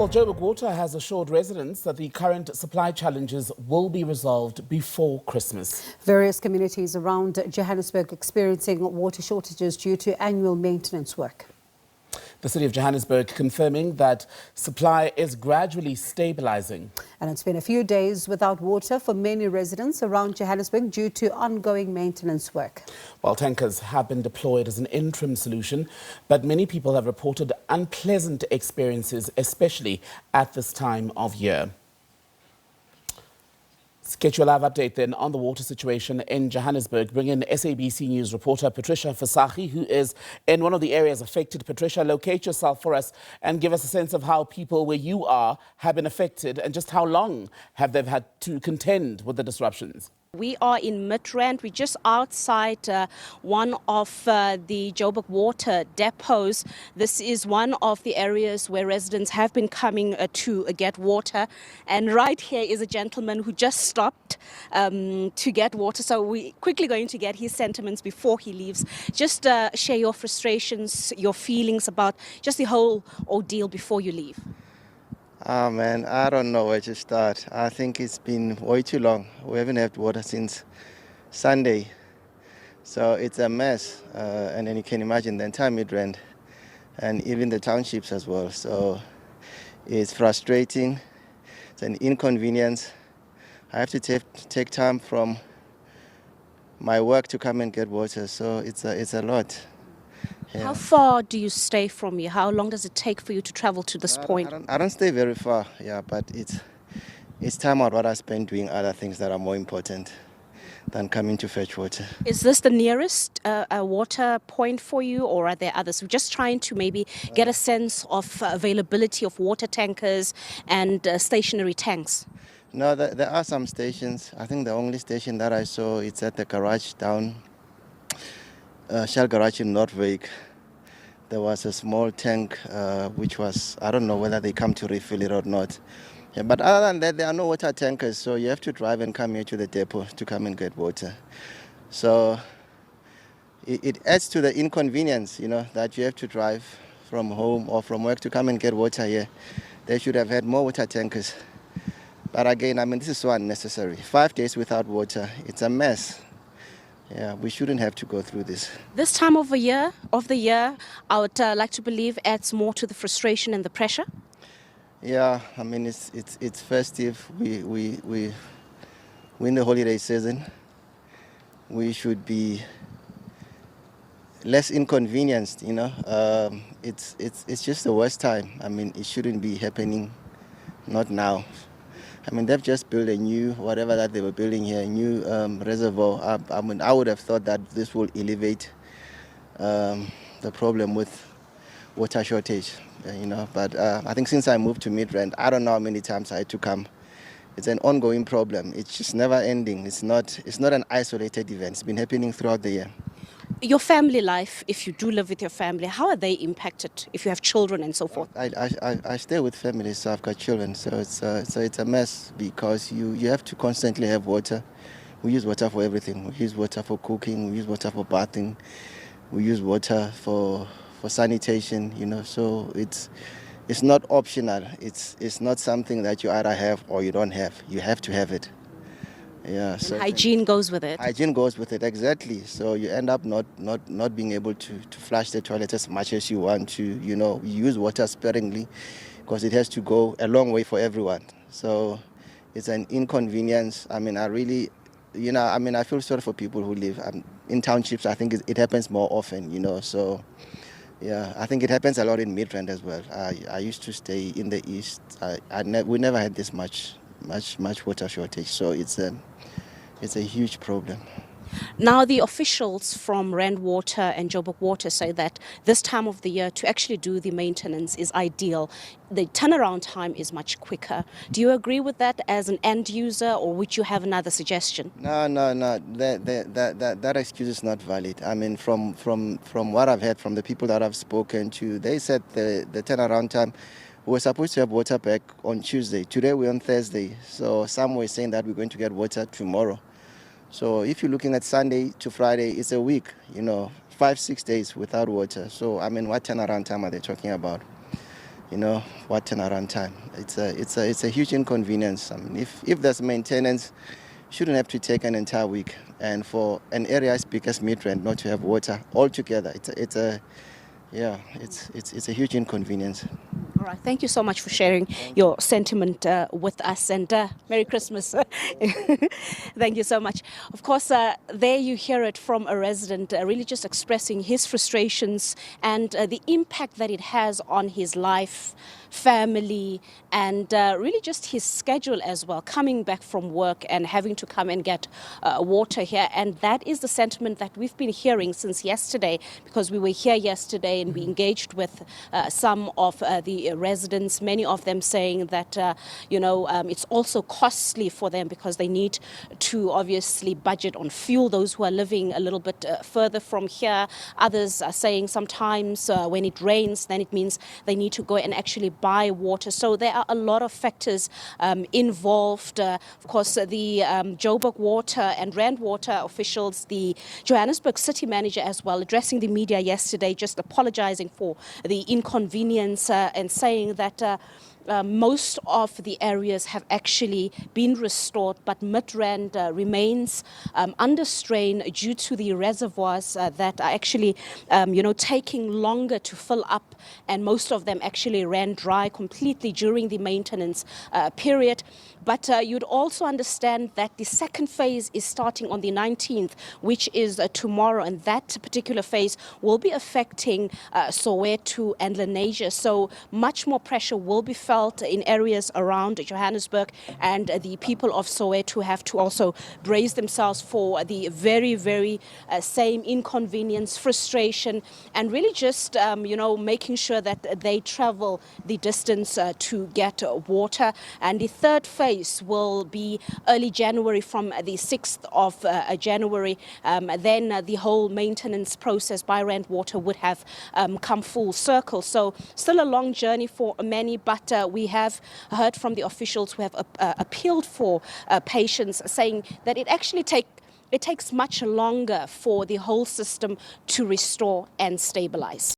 Well, Joburg Water has assured residents that the current supply challenges will be resolved before Christmas. Various communities around Johannesburg experiencing water shortages due to annual maintenance work. The city of Johannesburg confirming that supply is gradually stabilizing. And it's been a few days without water for many residents around Johannesburg due to ongoing maintenance work. While tankers have been deployed as an interim solution, but many people have reported unpleasant experiences, especially at this time of year. Let's get you a live update then on the water situation in Johannesburg. Bring in SABC News reporter Patricia, who is in one of the areas affected. Patricia, locate yourself for us and give us a sense of how people where you are have been affected and just how long have they had to contend with the disruptions. We are in Midrand. We're just outside one of the Joburg Water depots. This is one of the areas where residents have been coming to get water. And right here is a gentleman who just stopped to get water. So we're quickly going to get his sentiments before he leaves. Just share your frustrations, your feelings about just the whole ordeal before you leave. Oh man, I don't know where to start. I think it's been way too long. We haven't had water since Sunday. So it's a mess. And then you can imagine the entire Midrand and even the townships as well. So it's frustrating. It's an inconvenience. I have to take time from my work to come and get water. So it's a lot. Yeah. How far do you stay from here? How long does it take for you to travel to this point? I don't stay very far, yeah, but it's time out what I spend doing other things that are more important than coming to fetch water. Is this the nearest water point for you, or are there others? We're just trying to maybe get a sense of availability of water tankers and stationary tanks. No, there are some stations. I think the only station that I saw is at the garage down Shell Garage in Noordwijk. There was a small tank which was, I don't know whether they come to refill it or not. Yeah, but other than that, there are no water tankers, so you have to drive and come here to the depot to come and get water. So it adds to the inconvenience, that you have to drive from home or from work to come and get water here. They should have had more water tankers. But again, this is so unnecessary. 5 days without water, it's a mess. Yeah, we shouldn't have to go through this. This time of the year, I would like to believe adds more to the frustration and the pressure. Yeah, it's festive. We in the holiday season. We should be less inconvenienced. It's just the worst time. It shouldn't be happening. Not now. They've just built a new, whatever that they were building here, a new reservoir. I would have thought that this will alleviate the problem with water shortage, But I think since I moved to Midrand, I don't know how many times I had to come. It's an ongoing problem. It's just never ending. It's not an isolated event. It's been happening throughout the year. Your family life, if you do live with your family, how are they impacted if you have children and so forth? I stay with family, so I've got children. So it's a mess because you have to constantly have water. We use water for everything. We use water for cooking. We use water for bathing. We use water for sanitation. So it's not optional. It's not something that you either have or you don't have. You have to have it. Yeah, so hygiene goes with it. Hygiene goes with it, exactly. So you end up not being able to flush the toilet as much as you want to. You use water sparingly because it has to go a long way for everyone. So it's an inconvenience. I really, I feel sorry for people who live in townships. I think it happens more often, So yeah, I think it happens a lot in Midrand as well. I used to stay in the east. We never had this much water shortage, so it's a huge problem. Now, the officials from Rand Water and Joburg Water say that this time of the year to actually do the maintenance is ideal. The turnaround time is much quicker. Do you agree with that as an end user, or would you have another suggestion? No. That excuse is not valid. From what I've heard from the people that I've spoken to, they said the turnaround time. We were supposed to have water back on Tuesday. Today we're on Thursday. So some were saying that we're going to get water tomorrow. So if you're looking at Sunday to Friday, it's a week, 5-6 days without water. So, what turnaround time are they talking about? what turnaround time. It's a huge inconvenience. I mean, if there's maintenance, shouldn't have to take an entire week. And for an area as big as Midrand not to have water altogether, it's a huge inconvenience. All right, thank you so much for sharing your sentiment with us, and Merry Christmas. Thank you so much. Of course, there you hear it from a resident really just expressing his frustrations and the impact that it has on his life, family, and really just his schedule as well, coming back from work and having to come and get water here. And that is the sentiment that we've been hearing since yesterday, because we were here yesterday and we engaged with some of the residents, many of them saying that, it's also costly for them because they need to obviously budget on fuel, those who are living a little bit further from here. Others are saying sometimes when it rains, then it means they need to go and actually buy water. So there are a lot of factors involved. Of course, the Joburg Water and Rand Water officials, the Johannesburg city manager as well, addressing the media yesterday, just apologizing for the inconvenience and saying that most of the areas have actually been restored, but Midrand remains under strain due to the reservoirs that are actually, taking longer to fill up, and most of them actually ran dry completely during the maintenance period. But you'd also understand that the second phase is starting on the 19th, which is tomorrow, and that particular phase will be affecting Soweto and Lenasia. So much more pressure will be felt in areas around Johannesburg, and the people of Soweto have to also brace themselves for the very, very same inconvenience, frustration, and really just, making sure that they travel the distance to get water. And the third phase will be early January, from the 6th of January. Then the whole maintenance process by Rand Water would have come full circle. So still a long journey for many, but we have heard from the officials who have appealed for patience, saying that it actually takes much longer for the whole system to restore and stabilize.